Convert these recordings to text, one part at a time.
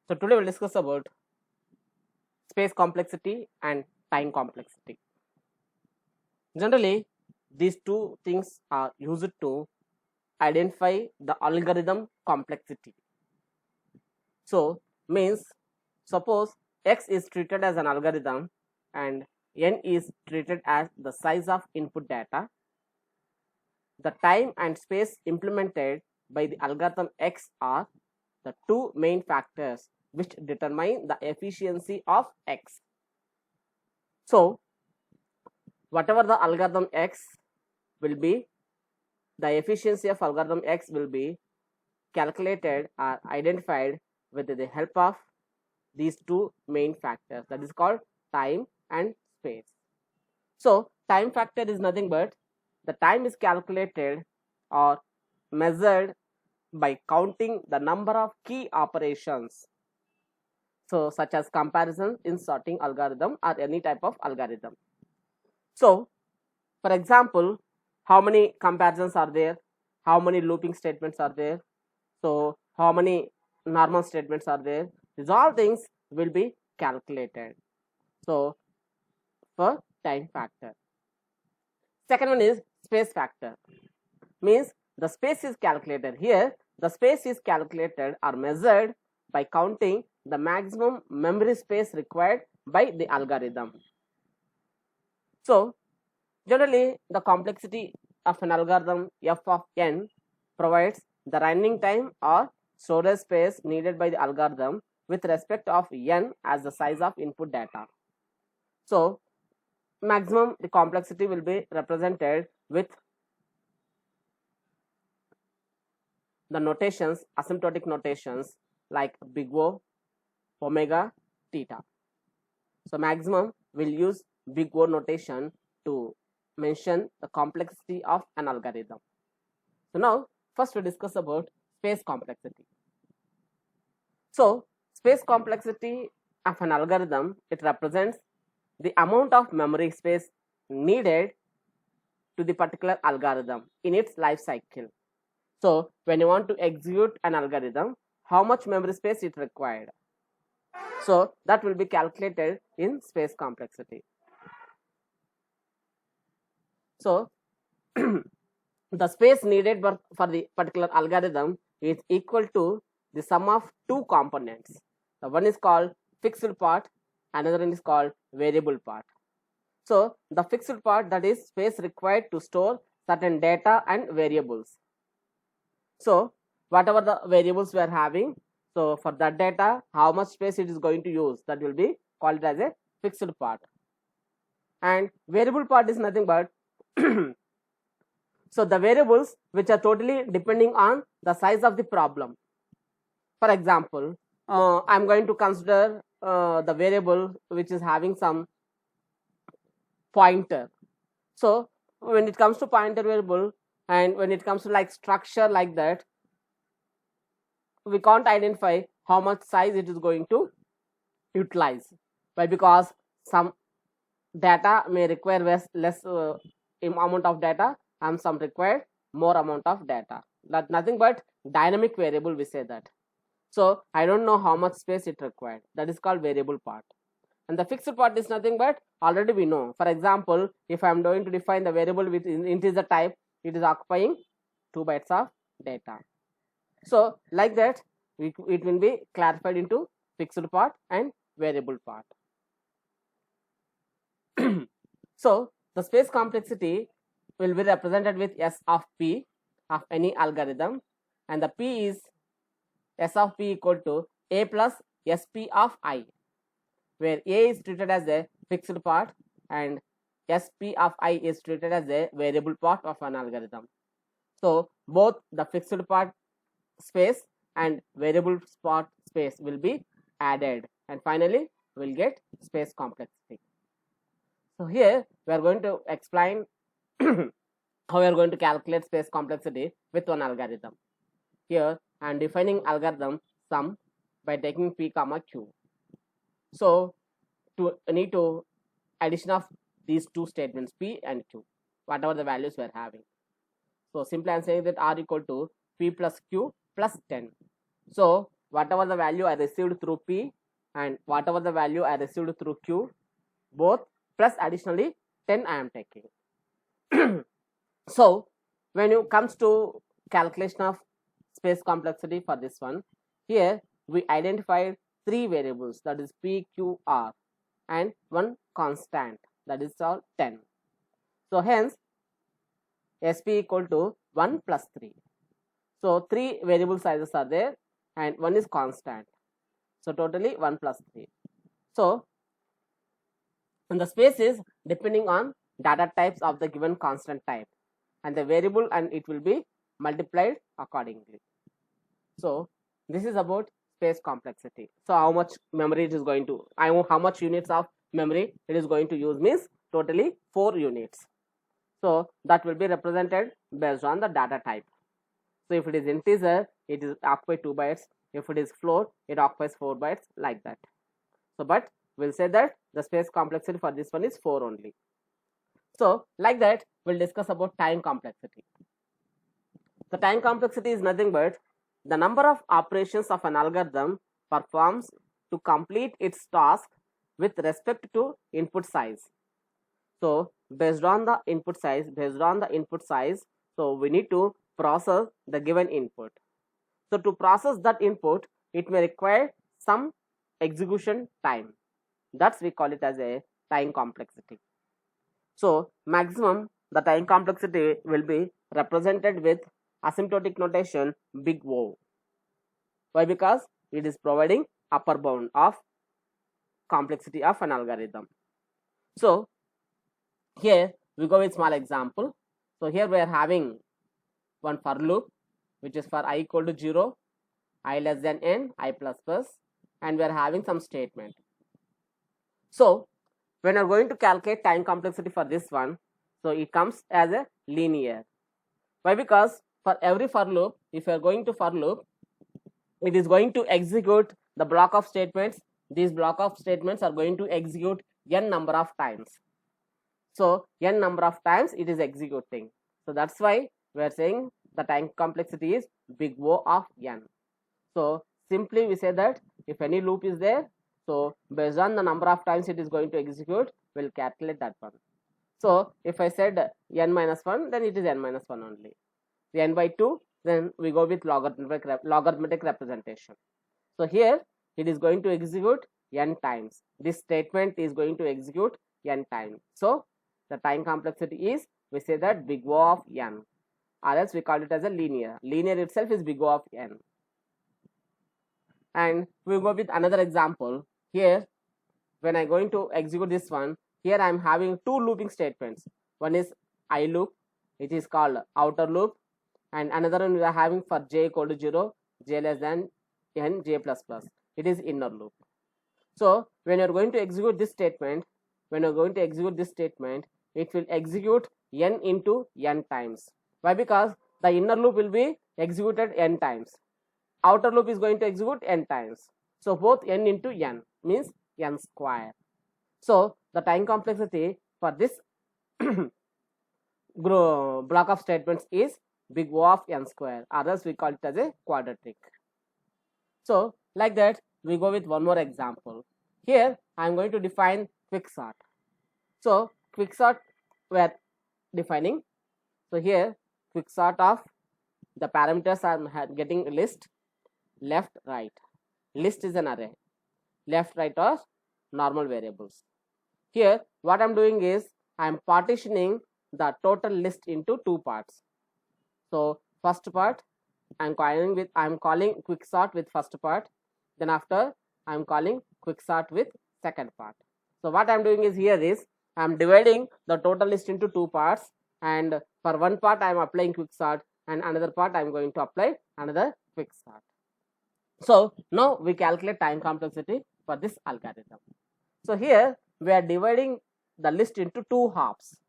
So today we'll discuss about space complexity and time complexity. Generally, these two things are used to identify the algorithm complexity. So means suppose X is treated as an algorithm and N is treated as the size of input data. The time and space implemented by the algorithm X are the two main factors which determine the efficiency of X. So whatever the algorithm X will be, the efficiency of algorithm X will be calculated or identified with the help of these two main factors, that is called time and space. So time factor is nothing but the time is calculated or measured by counting the number of key operations, so such as comparison in sorting algorithm or any type of algorithm. So for example, how many comparisons are there, how many looping statements are there, so how many normal statements are there, these all things will be calculated. So for time factor. Second one is space factor, means the space is calculated. Here the space is calculated or measured by counting the maximum memory space required by the algorithm. So generally the complexity of an algorithm f of n provides the running time or storage space needed by the algorithm with respect of n as the size of input data. So maximum the complexity will be represented with the notations, asymptotic notations like big O, omega, theta. So maximum will use big O notation to mention the complexity of an algorithm. So now first we discuss about space complexity. So space complexity of an algorithm, it represents the amount of memory space needed to the particular algorithm in its life cycle. So when you want to execute an algorithm, how much memory space it required. So that will be calculated in space complexity. So the space needed for the particular algorithm is equal to the sum of two components. The one is called fixed part, another one is called variable part. So the fixed part, that is space required to store certain data and variables. So whatever the variables we are having, so for that data, how much space it is going to use, that will be called as a fixed part. And variable part is nothing but so the variables which are totally depending on the size of the problem. For example, I'm going to consider the variable which is having some pointer. So when it comes to pointer variable and when it comes to like structure like that, we can't identify how much size it is going to utilize. Why? Because some data may require less amount of data and some require more amount of data. That nothing but dynamic variable, we say that. So I don't know how much space it required. That is called variable part. And the fixed part is nothing but already we know. For example, if I am going to define the variable with integer type, it is occupying 2 bytes of data. So like that, it will be clarified into fixed part and variable part. So the space complexity will be represented with S of P of any algorithm, and the P is S of P equal to A plus SP of I, where A is treated as a fixed part and SP of I is treated as a variable part of an algorithm. So both the fixed part space and variable part space will be added, and finally we'll get space complexity. So here we are going to explain how we are going to calculate space complexity with one algorithm. Here I am defining algorithm sum by taking P comma Q. So to need to addition of these two statements P and Q, whatever the values we are having. So simply I am saying that R equal to P plus Q plus 10. So whatever the value I received through P and whatever the value I received through Q, both plus additionally 10 I am taking. So when it comes to calculation of space complexity for this one, here we identified 3 variables, that is P, Q, R, and one constant, that is all 10. So hence SP equal to 1 plus 3. So 3 variable sizes are there and one is constant. So totally 1 plus 3. So and the space is depending on data types of the given constant type and the variable, and it will be multiplied accordingly. So this is about space complexity. So how much memory it is going to, how much units of memory it is going to use means totally 4 units. So that will be represented based on the data type. So if it is integer, it is occupies 2 bytes. If it is float, it occupies 4 bytes, like that. So but we'll say that the space complexity for this one is 4 only. So like that, we'll discuss about time complexity. The time complexity is nothing but the number of operations of an algorithm performs to complete its task with respect to input size. So based on the input size, so we need to process the given input. So to process that input, it may require some execution time. That's we call it as a time complexity. So maximum the time complexity will be represented with asymptotic notation big O. Why? Because it is providing upper bound of complexity of an algorithm. So here we go with small example. So here we are having one for loop which is for I equal to 0, I less than n, I plus plus, and we are having some statement. So when you are going to calculate time complexity for this one, so it comes as a linear. Why? Because for every for loop, if you are going to for loop, it is going to execute the block of statements. These block of statements are going to execute n number of times. So n number of times it is executing. So that's why we are saying the time complexity is big O of n. So simply we say that if any loop is there, so based on the number of times it is going to execute, we'll calculate that one. So if I said n minus 1, then it is n minus 1 only. The n by 2, then we go with logarithmic representation. So here it is going to execute n times. This statement is going to execute n times. So the time complexity is, we say that big O of n, or else we call it as a linear. Linear itself is big O of n. And we go with another example. Here when I am going to execute this one, here I am having 2 looping statements. One is I loop, it is called outer loop, and another one we are having for j equal to 0, j less than n, j plus plus, it is inner loop. So when you are going to execute this statement, it will execute n into n times. Why? Because the inner loop will be executed n times, outer loop is going to execute n times. So both n into n means n square. So the time complexity for this block of statements is big O of n square, or else we call it as a quadratic. So like that, we go with one more example. Here I am going to define quicksort. So quicksort we are defining. So here quicksort of the parameters are getting list, left, right. List is an array, left, right are normal variables. Here what I am doing is I am partitioning the total list into 2 parts. So first part I am calling quicksort with first part, then after I am calling quicksort with second part. So what I am doing is, here is I am dividing the total list into 2 parts, and for one part I am applying quicksort and another part I am going to apply another quicksort. So now we calculate time complexity for this algorithm. So here we are dividing the list into 2 halves,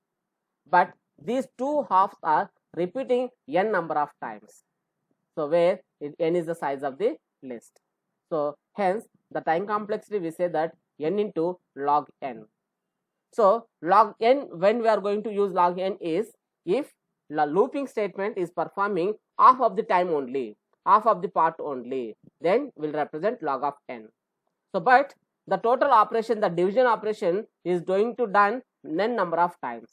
but these 2 halves are repeating n number of times. So where n is the size of the list. So hence the time complexity, we say that n into log n. So log n, when we are going to use log n is if the looping statement is performing half of the time only. half of the part only, then will represent log of n. So, but the total operation, the division operation is going to done n number of times.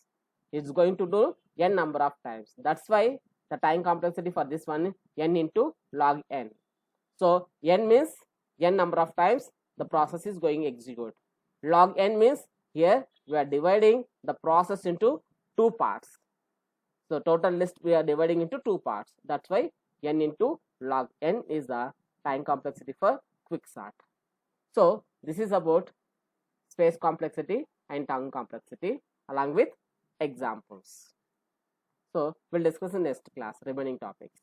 It's going to do n number of times. That's why the time complexity for this one is n into log n. So, n means n number of times the process is going execute. Log n means here we are dividing the process into two parts. So, total list we are dividing into two parts. That's why n into log n is the time complexity for quicksort. So, this is about space complexity and time complexity along with examples. So, we'll discuss in next class remaining topics.